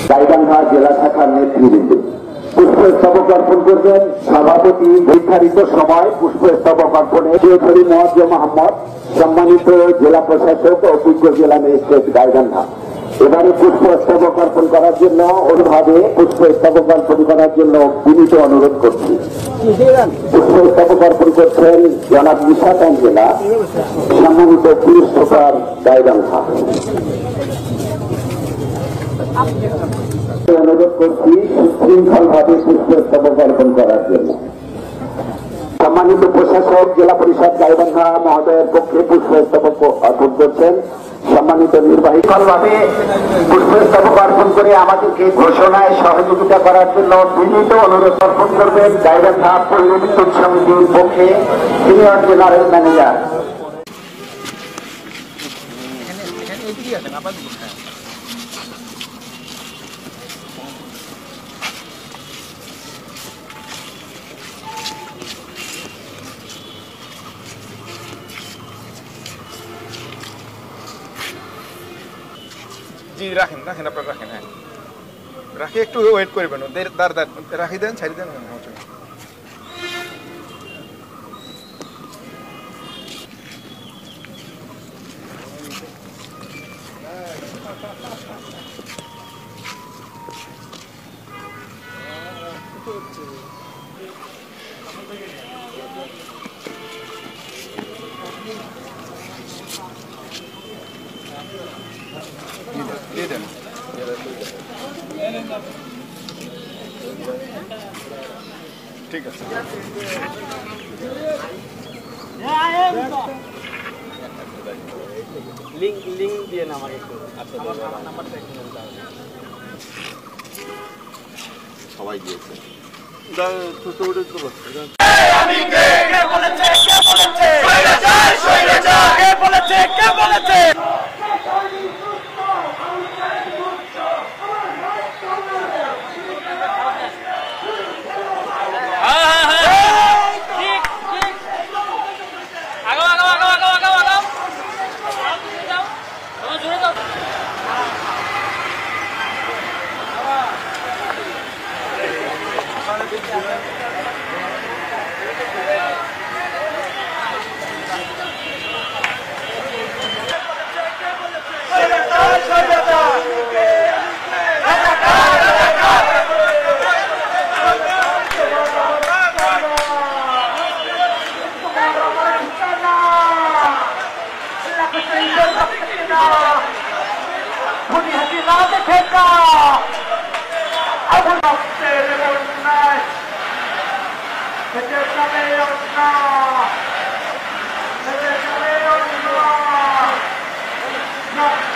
গাইবান্ধা জেলা শাখার নেতৃবৃন্দ পুষ্পস্তবক অর্পণ করবেন সভাপতি। নির্ধারিত সময় পুষ্পস্তবক অর্পণে চৌধুরী মোয়াজ্জেম আহমদ, সম্মানিত জেলা প্রশাসক ও অভিজ্ঞ জেলা ম্যাজিস্ট্রেট গাইবান্ধা। এবারে পুষ্পস্তবক অর্পণ করার জন্য অনুভাবে পুষ্পস্তবক অর্পণ করার জন্য বিনীত অনুরোধ করছি। পুষ্পস্তবক অর্পণ করছেন জনাব নিশাত জেলা, সম্মানিত পুলিশ সুপার গাইবান্ধা। অনুরোধ করছি সুশৃঙ্খলভাবে পুষ্পস্তবক অর্পণ করার জন্য। সম্মানিত প্রশাসক জেলা পরিষদ গাইবান্ধা মহোদয়ের পক্ষে পুষ্পস্তবক অর্পণ করছেন সম্মানিত নির্বাহী। ভাবে পুষ্পস্তবক অর্পণ করে আমাদেরকে ঘোষণায় সহযোগিতা করার জন্য বিনীত অনুরোধ অর্পণ করবেন গাইবান্ধা পৌর বিদ্যুৎ সমিতির পক্ষে সিনিয়র জেনারেল ম্যানেজার। জি রাখেন রাখেন, আপনারা রাখেন। হ্যাঁ রাখি, একটু ওয়েট করবেন, রাখি দেন, ছাড়ি দেন। দিয়ে দেন। ঠিক আছে, লিঙ্ক দিয়ে না আমাকে একটু, আমার নাম্বারটা একটু দেন। সবাই দিয়েছে। আমি কে বলেছে, কে বলেছে, কে বলেছে, কে বলেছে। No.